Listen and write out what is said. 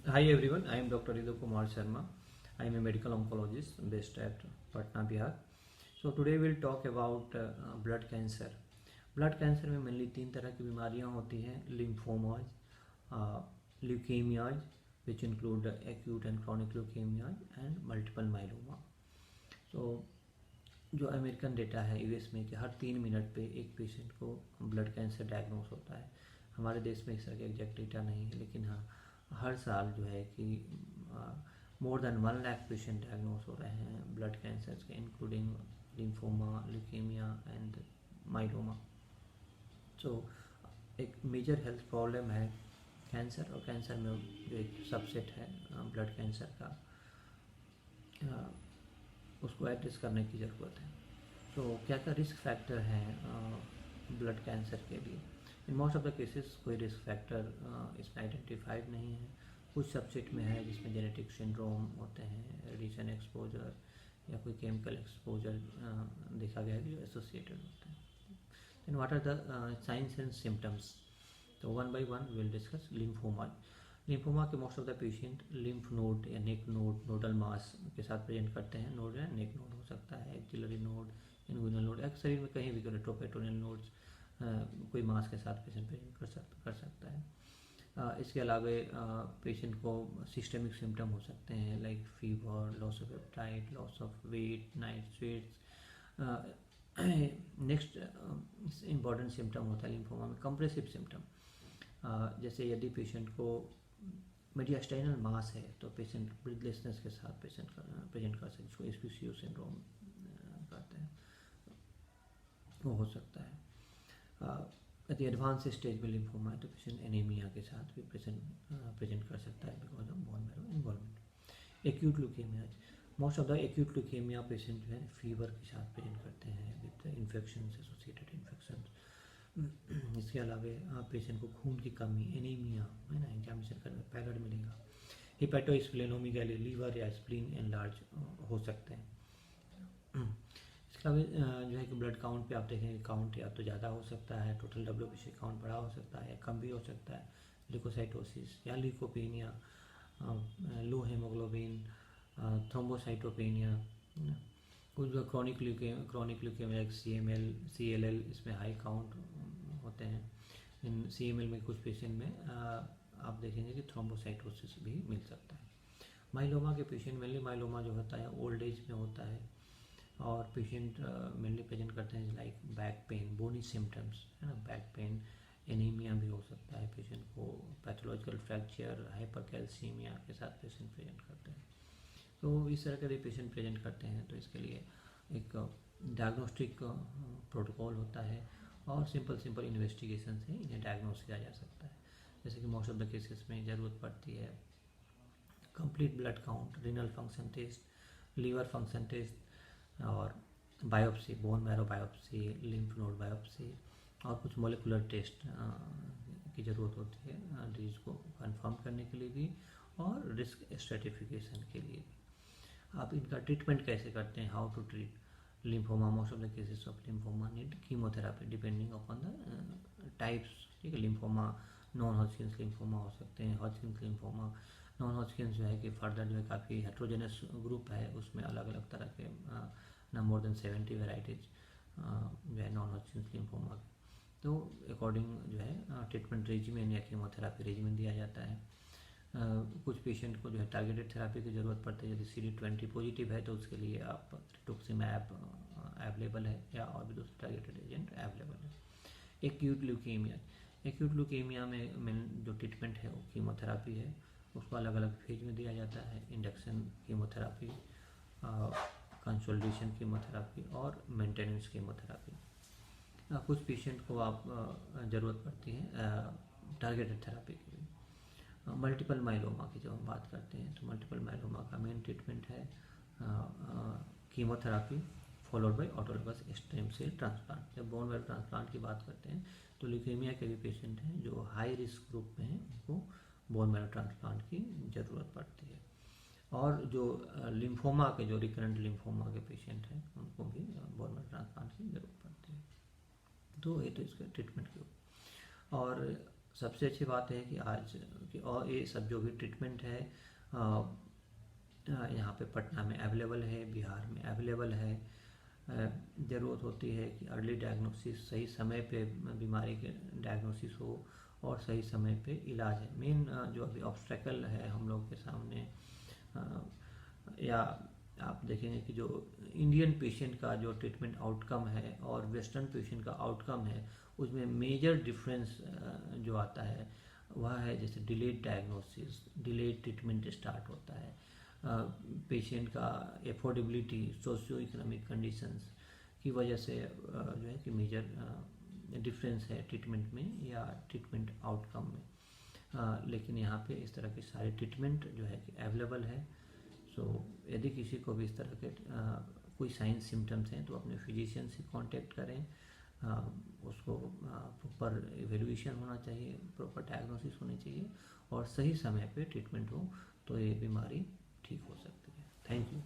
Hi everyone, I am Dr. Ridu Kumar Sharma. I am a medical oncologist based at Patna, Bihar. So today we'll talk about blood cancer. Blood cancer में mainly तीन तरह की बीमारियां होती हैं, lymphomas, leukaemias which include acute and chronic leukaemias and multiple myeloma. तो जो American data है यूएस में कि हर 3 मिनट पे एक पेशेंट को ब्लड कैंसर डायग्नोस होता है. हमारे देश में इस तरह का एग्जैक्ट डेटा नहीं है, लेकिन हाँ हर साल जो है कि more than 1 lakh patient diagnose हो रहे हैं ब्लड कैंसर के, including lymphoma, leukaemia and myeloma. तो एक मेजर हेल्थ प्रॉब्लम है कैंसर, और कैंसर में जो एक सबसेट है ब्लड कैंसर का, उसको एड्रेस करने की ज़रूरत है. तो क्या क्या रिस्क फैक्टर हैं ब्लड कैंसर के लिए? In most of the cases कोई रिस्क फैक्टर इसमें आइडेंटिफाइड नहीं है. कुछ सबसेट में है जिसमें जेनेटिक सिंड्रोम होते हैं, रेडिएशन एक्सपोजर या कोई केमिकल एक्सपोजर देखा गया है जो एसोसिएटेड होते हैं. Then what are the signs and symptoms? तो one by one will discuss lymphoma. Lymphoma के most of the patient lymph node या नेक नोड, नोडल मास के साथ प्रेजेंट करते हैं. नोड या नेक नोड हो सकता है, एक्सिलरी नोड, इन्गुइनल नोड, एक शरीर में कहीं भी रेट्रोपेरिटोनियल नोड्स कोई मास के साथ पेशेंट प्रेजेंट कर सकता है. इसके अलावा पेशेंट को सिस्टमिक सिम्टम हो सकते हैं like fever, loss of appetite, loss of weight, night sweats. Next important symptom होता है लिम्फोमा में कंप्रेसिव सिम्टम. जैसे यदि पेशेंट को मीडियास्टाइनल मास है तो पेशेंट ब्रीथलेसनेस के साथ पेशेंट प्रेजेंट कर सकते हैं, जिसको एसपीसीओ सिंड्रोम कहते हैं, वो हो सकता है. यदि एडवांस स्टेज में लिम्फोमा है तो पेशेंट एनीमिया के साथ भी प्रेजेंट कर सकता है because of bone marrow involvement. Acute leukaemia, most of the acute leukaemia patient जो है फीवर के साथ प्रेजेंट करते हैं विद इन्फेक्शन, एसोसिएटेड इन्फेक्शन. इसके अलावा पेशेंट को खून की कमी, एनीमिया है ना, एग्जामिनेशन करने में पैराड मिलेगा. हिपेटोस्प्लेनोमेगाली, लीवर या स्प्लीन एनलार्ज हो सकते हैं. इसके अलावा जो है कि ब्लड काउंट पे आप देखेंगे काउंट या तो ज़्यादा हो सकता है, टोटल डब्ल्यूबीसी काउंट बड़ा हो सकता है, या कम भी हो सकता है. ल्यूकोसाइटोसिस या ल्यूकोपेनिया, लो हेमोग्लोबिन, थ्रोम्बोसाइटोपेनिया. कुछ क्रॉनिक ल्यूकेमिया CML, इसमें हाई काउंट होते हैं. इन CML में कुछ पेशेंट में आप देखेंगे कि थ्रोम्बोसाइटोसिस भी मिल सकता है. माइलोमा के पेशेंट मेनली माइलोमा जो होता है ओल्ड एज में होता है, और पेशेंट मेनली प्रेजेंट करते हैं लाइक बैक पेन, बोनी सिम्टम्स है ना, बैक पेन, एनीमिया भी हो सकता है पेशेंट को, पैथोलॉजिकल फ्रैक्चर, हाइपरकैल्सीमिया के साथ पेशेंट प्रेजेंट करते हैं. तो इस तरह के पेशेंट प्रेजेंट करते हैं तो इसके लिए एक डायग्नोस्टिक प्रोटोकॉल होता है, और सिंपल इन्वेस्टिगेशन से इन्हें डायग्नोस किया जा सकता है. जैसे कि मोस्ट ऑफ द केसेस में ज़रूरत पड़ती है complete blood count, renal function test, liver function test, और biopsy, bone marrow biopsy, lymph node biopsy, और कुछ मोलिकुलर टेस्ट की ज़रूरत होती है डिजीज़ को कंफर्म करने के लिए भी, और रिस्क स्ट्रेटिफिकेशन के लिए भी. आप इनका ट्रीटमेंट कैसे करते हैं? How to treat lymphoma? Most of the cases of lymphoma need chemotherapy depending upon the types. ठीक है, लिम्फोमा नॉन हॉजकिन्स लिम्फोमा हो सकते हैं, हॉजकिन्स लिम्फोमा. नॉन हॉजकिन्स जो है कि फर्दर जो है काफ़ी हेट्रोजेनस ग्रुप है, उसमें अलग अलग तरह के ना मोर देन 70 वेराइटीज जो है नॉन हॉजकिन्स लिम्फोमा के. तो अकॉर्डिंग जो है ट्रीटमेंट रेजिमेन या कीमोथेरापी रेजिमेन दिया जाता है. कुछ पेशेंट को जो है टारगेटेड थेरापी की ज़रूरत पड़ती है. यदि CD20 पॉजिटिव है तो उसके लिए आप रिटुक्सिमैब अवेलेबल है, या और भी दूसरे टारगेटेड एजेंट अवेलेबल है. एक्यूट ल्यूकेमिया में जो ट्रीटमेंट है वो कीमोथेरापी है. उसको अलग अलग फेज में दिया जाता है, इंडक्शन कीमोथेरापी, कंसोलिडेशन कीमोथेरापी, और मेंटेनेंस कीमोथेरापी. कुछ पेशेंट को आप ज़रूरत पड़ती है टारगेटेड थेरापी की भी. मल्टीपल माइलोमा की जब हम बात करते हैं तो मल्टीपल माइलोमा का मेन ट्रीटमेंट है chemotherapy followed by autologous stem cell transplant. जब बोन मैरो ट्रांसप्लांट की बात करते हैं तो ल्यूकेमिया के भी पेशेंट हैं जो हाई रिस्क ग्रुप में हैं, उनको बोन मैरो ट्रांसप्लांट की ज़रूरत पड़ती है. और जो लिम्फोमा के, जो रिकरेंट लिम्फोमा के पेशेंट हैं, उनको भी बोन मैरो ट्रांसप्लांट की ज़रूरत पड़ती है. तो ये तो इसके ट्रीटमेंट के. और सबसे अच्छी बात है कि आज कि और ये सब जो भी ट्रीटमेंट है अ, यहाँ पे पटना में अवेलेबल है, बिहार में अवेलेबल है। ज़रूरत होती है कि अर्ली डायग्नोसिस, सही समय पे बीमारी के डायग्नोसिस हो और सही समय पे इलाज है। मेन जो अभी ऑब्स्टेकल है हम लोग के सामने, या आप देखेंगे कि जो इंडियन पेशेंट का जो ट्रीटमेंट आउटकम है और वेस्टर्न पेशेंट का आउटकम है, उसमें मेजर डिफरेंस जो आता है वह है जैसे delayed diagnosis, delayed treatment start होता है, पेशेंट का एफोर्डेबिलिटी, सोशियो इकोनॉमिक कंडीशंस की वजह से जो है कि मेजर डिफरेंस है ट्रीटमेंट में या ट्रीटमेंट आउटकम में। लेकिन यहाँ पे इस तरह के सारे ट्रीटमेंट जो है कि अवेलेबल है। सो यदि किसी को भी इस तरह के कोई साइंस सिम्टम्स हैं तो अपने फिजिशियन से कांटेक्ट करें। उसको प्रॉपर एवेल्यूएशन होना चाहिए, प्रॉपर डायग्नोसिस होनी चाहिए और सही समय पे ट्रीटमेंट हो तो ये बीमारी ठीक हो सकती है। Thank you.